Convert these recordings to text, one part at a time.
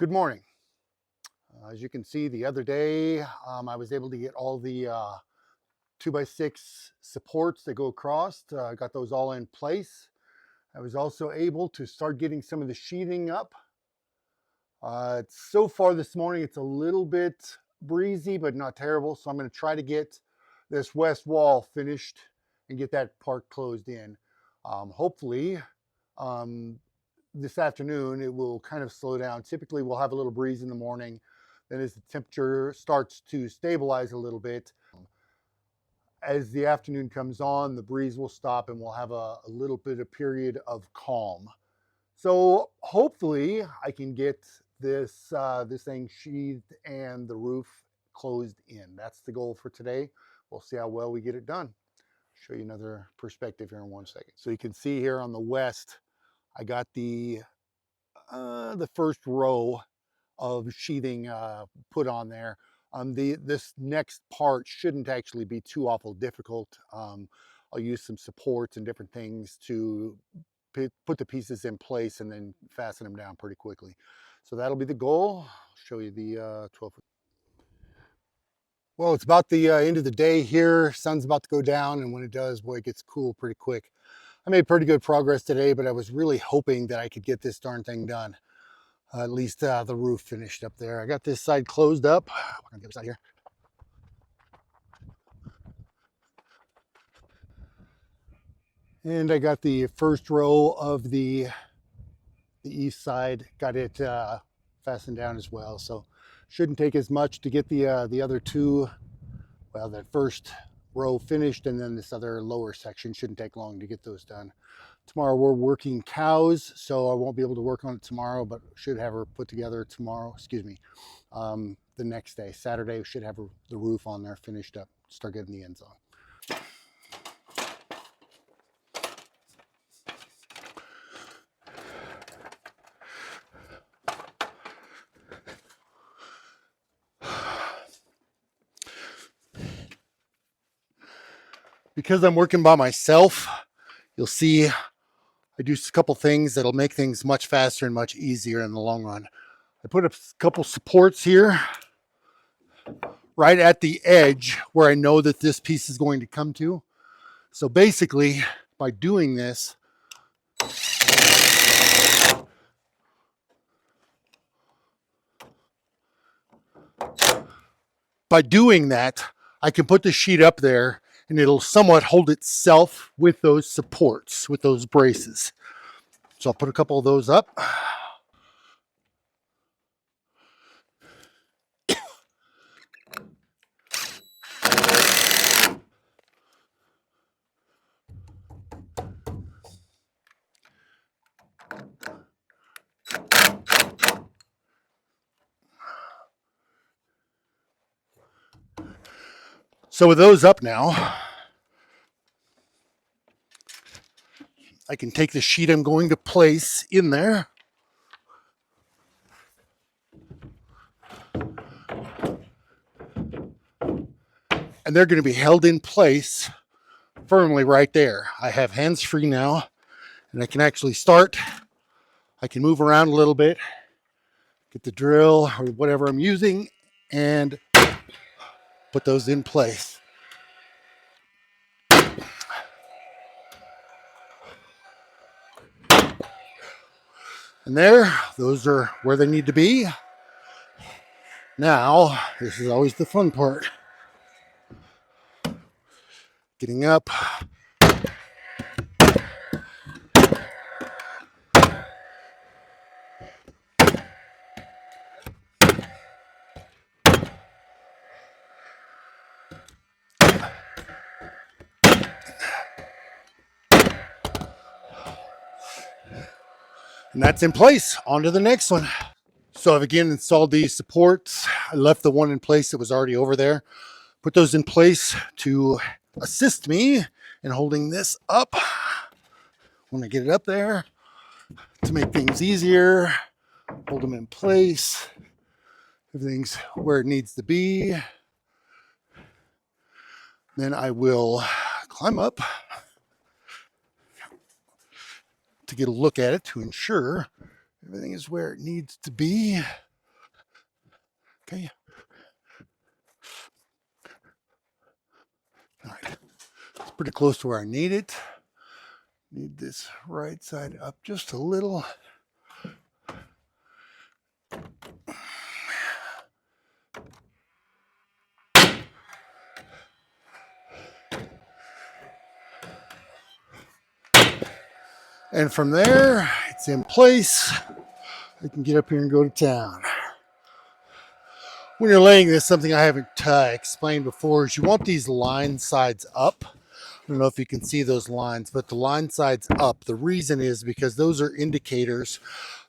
Good morning. As you can see, the other day, I was able to get all the 2x6 supports that go across. Got those all in place. I was also able to start getting some of the sheathing up. So far this morning, it's a little bit breezy, but not terrible. So I'm going to try to get this west wall finished and get that part closed in. Hopefully, this afternoon it will kind of slow down. Typically we'll have a little breeze in the morning, then as the temperature starts to stabilize a little bit, as the afternoon comes on, the breeze will stop and we'll have a little bit of period of calm. So hopefully I can get this thing sheathed and the roof closed in. That's the goal for today. We'll see how well we get it done. Show you another perspective here in 1 second. So you can see here on the west, I got the first row of sheathing put on there. This next part shouldn't actually be too awful difficult. I'll use some supports and different things to put the pieces in place and then fasten them down pretty quickly. So that'll be the goal. I'll show you the 12-foot. Well, it's about the end of the day here. Sun's about to go down, and when it does, boy, it gets cool pretty quick. I made pretty good progress today, but I was really hoping that I could get this darn thing done. At least the roof finished up there. I got this side closed up. We're gonna get this out here. And I got the first row of the east side, got it fastened down as well. So shouldn't take as much to get the other two, well, that first row finished, and then this other lower section shouldn't take long to get those done. Tomorrow we're working cows, so I won't be able to work on it tomorrow, but should have her put together tomorrow, the next day, Saturday, we should have the roof on there finished up, start getting the ends on. Because I'm working by myself, you'll see I do a couple things that'll make things much faster and much easier in the long run. I put a couple supports here right at the edge where I know that this piece is going to come to. So basically, by doing this, I can put the sheet up there and it'll somewhat hold itself with those supports, with those braces. So I'll put a couple of those up. So with those up now, I can take the sheet I'm going to place in there. And they're going to be held in place firmly right there. I have hands free now, and I can actually start. I can move around a little bit, get the drill or whatever I'm using, and put those in place. And there, those are where they need to be. Now, this is always the fun part. Getting up. And that's in place. On to the next one. So I've again installed these supports. I left the one in place that was already over there. Put those in place to assist me in holding this up when I get it up there, to make things easier. Hold them in place. Everything's where it needs to be. Then I will climb up to get a look at it to ensure everything is where it needs to be. Okay. All right. It's pretty close to where I need it. Need this right side up just a little. And from there, it's in place. I can get up here and go to town. When you're laying this, something I haven't explained before is you want these line sides up. I don't know if you can see those lines, but the line sides up. The reason is because those are indicators.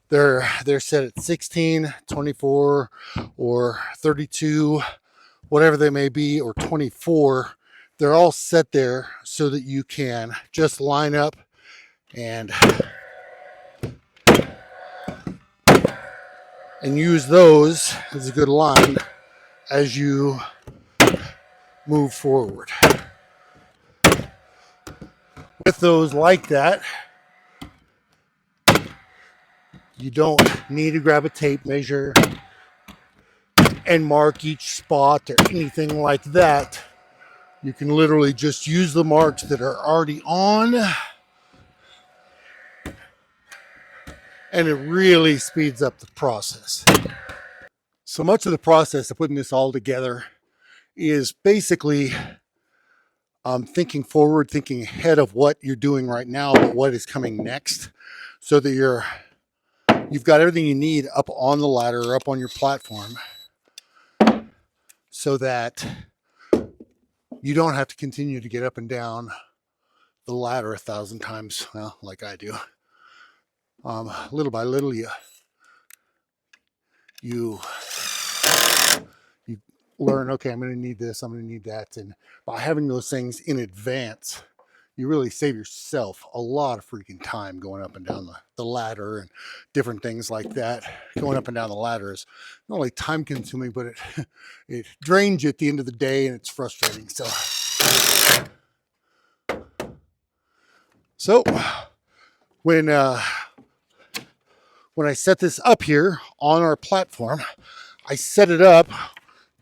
They're set at 16, 24, or 32, whatever they may be, or 24. They're all set there so that you can just line up and use those as a good line as you move forward. With those like that, you don't need to grab a tape measure and mark each spot or anything like that. You can literally just use the marks that are already on, and it really speeds up the process. So much of the process of putting this all together is basically thinking forward, thinking ahead of what you're doing right now, but what is coming next, so that you've got everything you need up on the ladder or up on your platform, so that you don't have to continue to get up and down the ladder 1,000 times, well, like I do. Little by little, you learn, okay, I'm going to need this, I'm going to need that. And by having those things in advance, you really save yourself a lot of freaking time going up and down the ladder and different things like that. Going up and down the ladder is not only time consuming, but it drains you at the end of the day, and it's frustrating. So when I set this up here on our platform, I set it up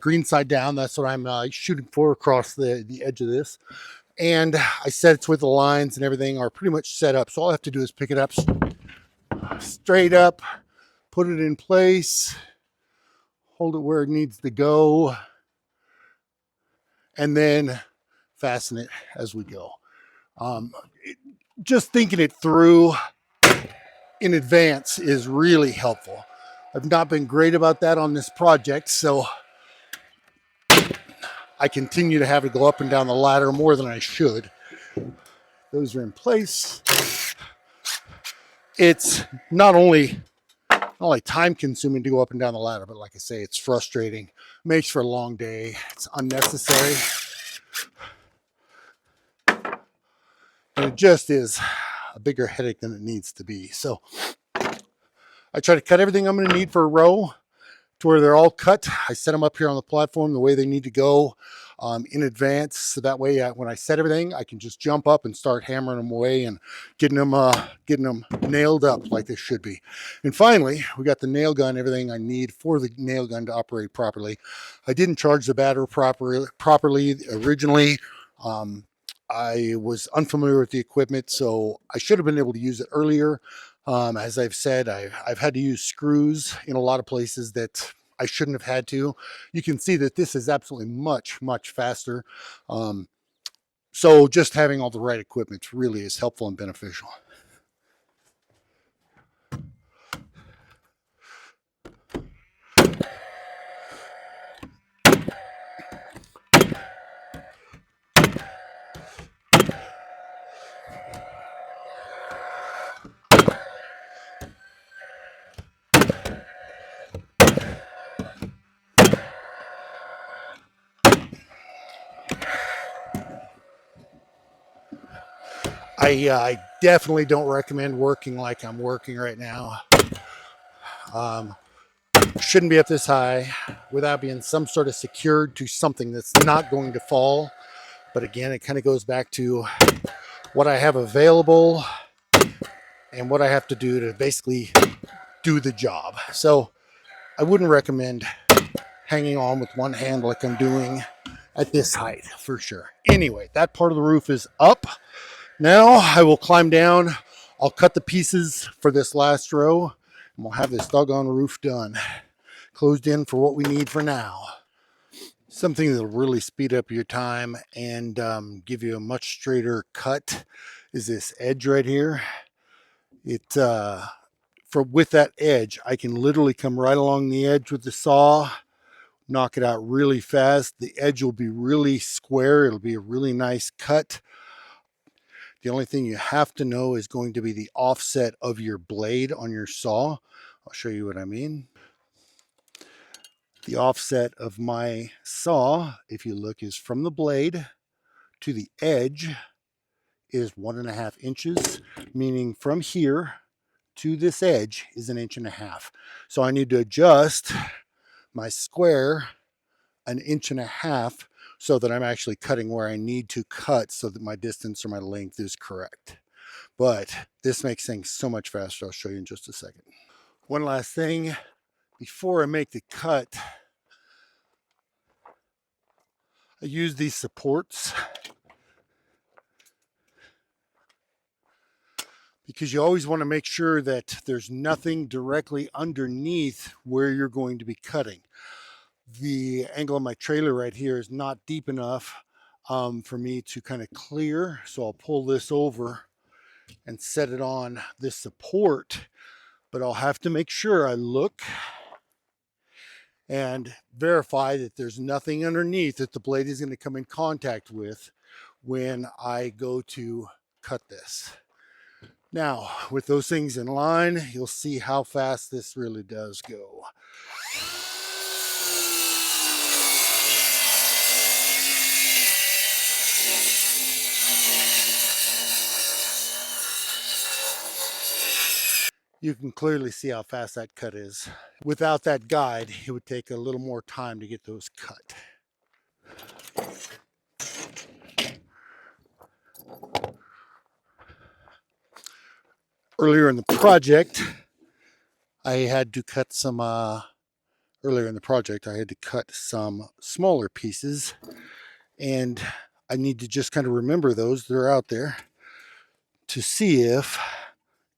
green side down. That's what I'm shooting for across the edge of this. And I set it with the lines and everything are pretty much set up. So all I have to do is pick it up straight up, put it in place, hold it where it needs to go, and then fasten it as we go. Just thinking it through in advance is really helpful. I've not been great about that on this project, so I continue to have to go up and down the ladder more than I should. Those are in place. It's not only time consuming to go up and down the ladder, but like I say, it's frustrating. Makes for a long day. It's unnecessary. And it just is a bigger headache than it needs to be. So I try to cut everything I'm going to need for a row to where they're all cut. I set them up here on the platform the way they need to go in advance. So that way, when I set everything, I can just jump up and start hammering them away and getting them nailed up like they should be. And finally, we got the nail gun, everything I need for the nail gun to operate properly. I didn't charge the battery properly originally. I was unfamiliar with the equipment, so I should have been able to use it earlier. As I've said, I've had to use screws in a lot of places that I shouldn't have had to. You can see that this is absolutely much, much faster. So just having all the right equipment really is helpful and beneficial. I definitely don't recommend working like I'm working right now. Shouldn't be up this high without being some sort of secured to something that's not going to fall. But again, it kind of goes back to what I have available and what I have to do to basically do the job. So I wouldn't recommend hanging on with one hand like I'm doing at this height for sure. Anyway, that part of the roof is up. Now I will climb down. I'll cut the pieces for this last row, and we'll have this doggone roof done. Closed in for what we need for now. Something that'll really speed up your time and give you a much straighter cut is this edge right here. With that edge, I can literally come right along the edge with the saw, knock it out really fast. The edge will be really square. It'll be a really nice cut. The only thing you have to know is going to be the offset of your blade on your saw. I'll show you what I mean. The offset of my saw, if you look, is from the blade to the edge is 1.5 inches, meaning from here to this edge is 1.5 inches. So I need to adjust my square 1.5 inches so that I'm actually cutting where I need to cut so that my distance or my length is correct. But this makes things so much faster. I'll show you in just a second. One last thing before I make the cut, I use these supports because you always want to make sure that there's nothing directly underneath where you're going to be cutting. The angle of my trailer right here is not deep enough for me to kind of clear. So I'll pull this over and set it on this support, but I'll have to make sure I look and verify that there's nothing underneath that the blade is going to come in contact with when I go to cut this. Now, with those things in line, you'll see how fast this really does go. You can clearly see how fast that cut is. Without that guide, it would take a little more time to get those cut. Earlier in the project, I had to cut some smaller pieces, and I need to just kind of remember those. They're out there to see if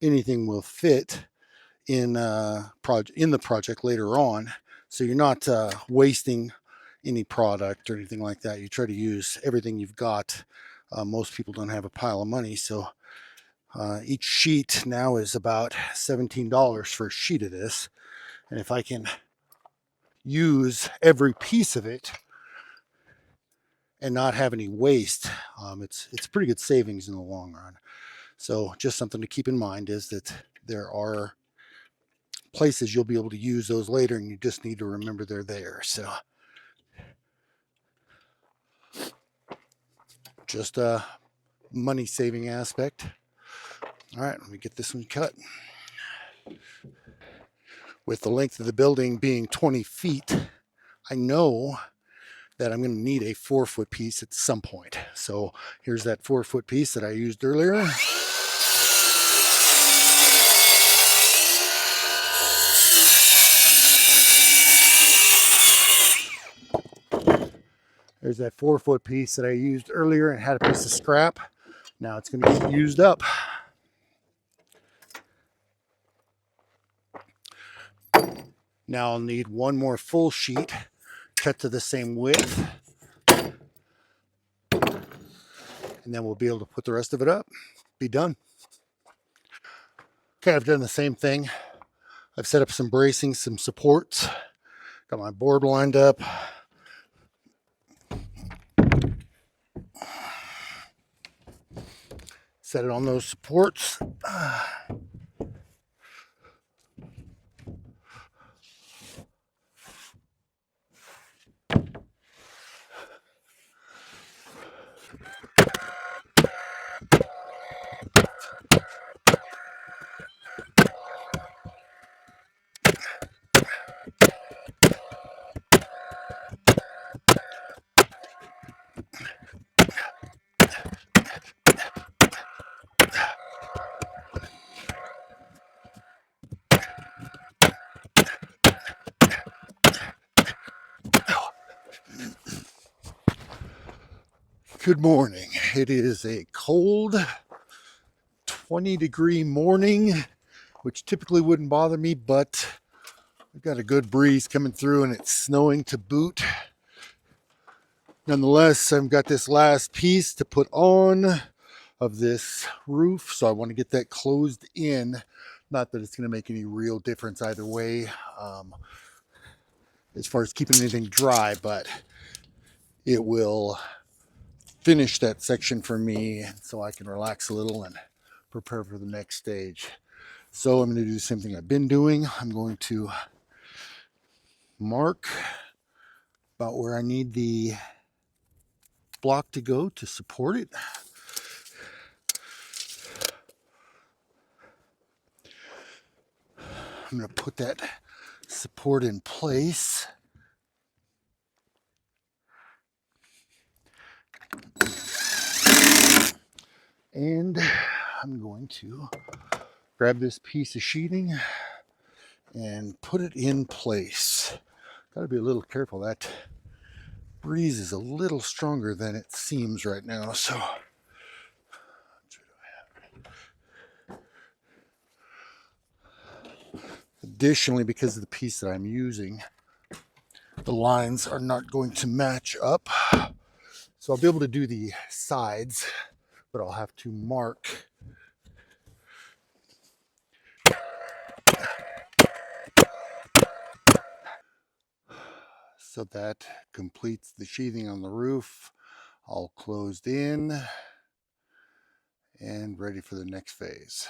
anything will fit in the project later on, so you're not wasting any product or anything like that. You try to use everything you've got. Most people don't have a pile of money, so each sheet now is about $17 for a sheet of this, and if I can use every piece of it and not have any waste, it's pretty good savings in the long run. So just something to keep in mind is that there are places you'll be able to use those later, and you just need to remember they're there. So just a money saving aspect. All right, let me get this one cut. With the length of the building being 20 feet, I know that I'm going to need a 4-foot piece at some point. So here's that 4-foot piece that I used earlier. There's that 4-foot piece that I used earlier and had a piece of scrap. Now it's going to get used up. Now I'll need one more full sheet cut to the same width. And then we'll be able to put the rest of it up. Be done. Okay, I've done the same thing. I've set up some bracing, some supports. Got my board lined up. Set it on those supports. Good morning. It is a cold 20-degree morning, which typically wouldn't bother me, but we've got a good breeze coming through and it's snowing to boot. Nonetheless, I've got this last piece to put on of this roof, so I want to get that closed in. Not that it's going to make any real difference either way as far as keeping anything dry, but it will finish that section for me so I can relax a little and prepare for the next stage. So I'm going to do the same thing I've been doing. I'm going to mark about where I need the block to go to support it. I'm going to put that support in place. And I'm going to grab this piece of sheathing and put it in place. Got to be a little careful. That breeze is a little stronger than it seems right now. So additionally, because of the piece that I'm using, the lines are not going to match up. So I'll be able to do the sides, but I'll have to mark so that completes the sheathing on the roof, all closed in and ready for the next phase.